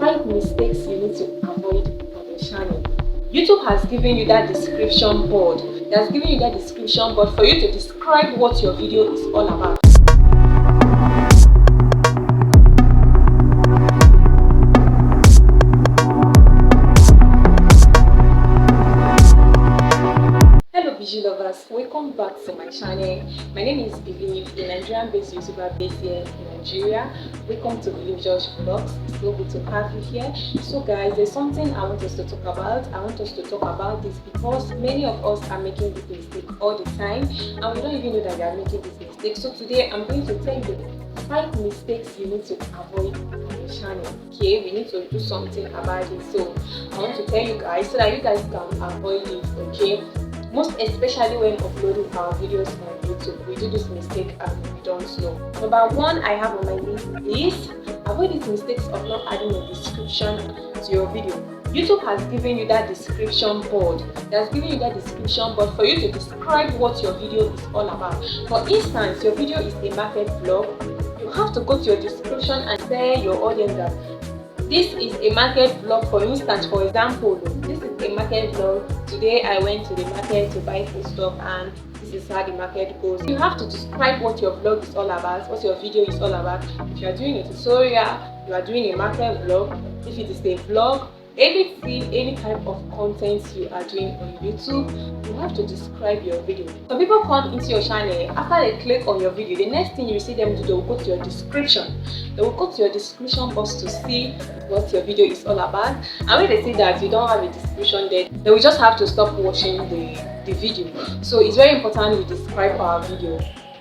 5 mistakes you need to avoid on your channel. YouTube has given you that description board. It has given you that description board for you to describe what your video is all about. Visual lovers, welcome back to my channel. My name is Believe, a Nigerian-based YouTuber based here in Nigeria. Welcome to Believe George Vlogs. It's so good to have you here. So guys, there's something I want us to talk about. I want us to talk about this because many of us are making this mistake all the time and we don't even know that we are making this mistake. So today I'm going to tell you 5 mistakes you need to avoid on your channel. Okay, we need to do something about it. So I want to tell you guys so that you guys can avoid it. Okay, most especially when uploading our videos on YouTube, we do this mistake and we don't know. Number 1 I have on my list is avoid these mistakes of not adding a description to your video. YouTube has given you that description board. It has given you that description board for you to describe what your video is all about. For instance, your video is a market vlog. You have to go to your description and tell your audience that this is a market vlog. For instance, for example, this is a market vlog. Today I went to the market to buy food stuff and this is how the market goes. You have to describe what your vlog is all about, what your video is all about. If you are doing a tutorial, you are doing a market vlog, if it is a vlog, anything, any type of content you are doing on YouTube, you have to describe your video. Some people come into your channel, after they click on your video, the next thing you see them do, they will go to your description. They will go to your description box to see what your video is all about. And when they see that you don't have a description there, they will just have to stop watching the video. So it's very important we describe our video,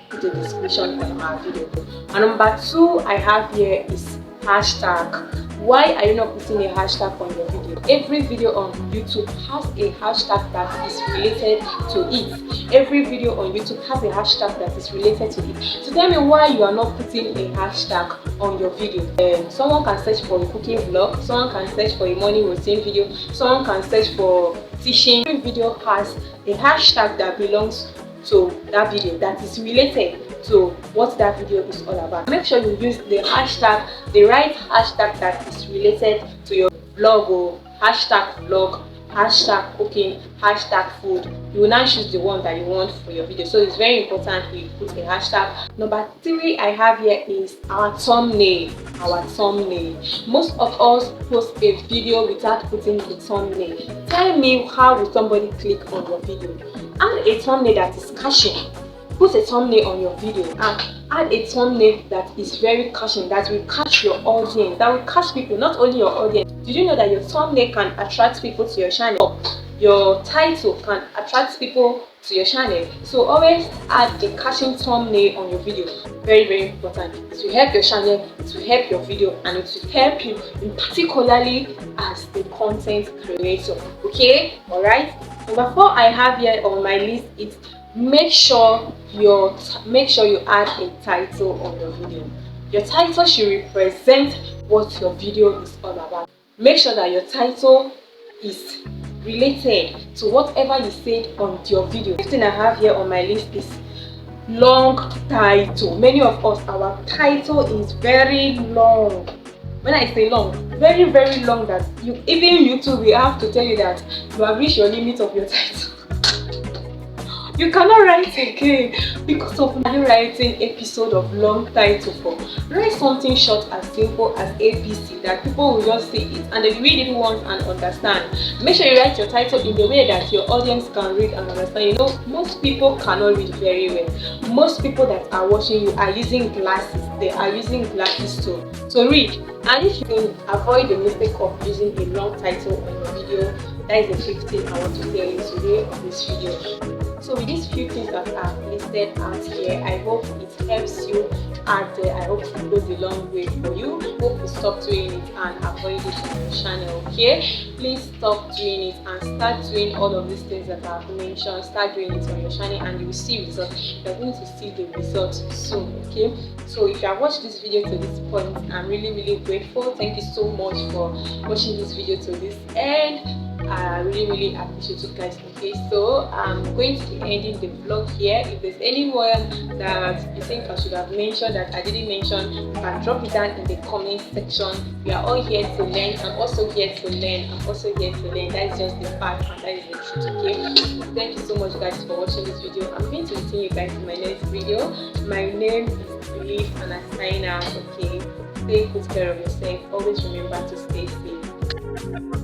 put a description on our video. And number 2 I have here is hashtag. Why are you not putting a hashtag on your video? Every video on YouTube has a hashtag that is related to it. Every video on YouTube has a hashtag that is related to it. So tell me why you are not putting a hashtag on your video. Someone can search for a cooking vlog, someone can search for a morning routine video, someone can search for teaching. Every video has a hashtag that belongs to that video, that is related to what that video is all about. Make sure you use the hashtag, the right hashtag that is related to your vlog, or hashtag vlog, hashtag cooking, hashtag food. You will now choose the one that you want for your video. So it's very important you put a hashtag. Number 3 I have here is our thumbnail. Our thumbnail. Most of us post a video without putting the thumbnail. Tell me, how will somebody click on your video? Add a thumbnail that is catchy. Put a thumbnail on your video and add a thumbnail that is very catchy, that will catch your audience, that will catch people, not only your audience. Did you know that your thumbnail can attract people to your channel? Your title can attract people to your channel. So always add a catchy thumbnail on your video. Very, very important. It will help your channel, it will help your video, and it will help you in particularly as a content creator. Okay, alright. Number 4 I have here on my list is make sure you add a title on your video. Your title should represent what your video is all about. Make sure that your title is related to whatever you said on your video. The thing I have here on my list is long title. Many of us, our title is very long. When I say long, very, very long, that even YouTube will have to tell you that you have reached your limit of your title. You cannot write again because of you writing episode of long title for. Write something short as simple as ABC that people will just see it and they read it once and understand. Make sure you write your title in the way that your audience can read and understand. You know, most people cannot read very well. Most people that are watching you are using glasses. They are using glasses to read. And if you can avoid the mistake of using a long title on your video, that is the 5th thing I want to tell you today on this video. So with these few things that I've listed out here, I hope it helps you out there. I hope it goes a long way for you. Hope you stop doing it and avoid it on your channel. Okay, please stop doing it and start doing all of these things that I've mentioned. Start doing it on your channel and you will see results. You're going to see the results soon. Okay, so if you have watched this video to this point, I'm really, really grateful. Thank you so much for watching this video to this end. I really appreciate you guys. Okay, so I'm going to be ending the vlog here. If there's anyone that you think I should have mentioned that I didn't mention, you can drop it down in the comment section. We are all here to learn. I'm also here to learn. That is just the fact and that is the truth. Okay, thank you so much guys for watching this video. I'm going to see you guys in my next video. My name is Believe and I sign out. Okay, take good care of yourself. Always remember to stay safe.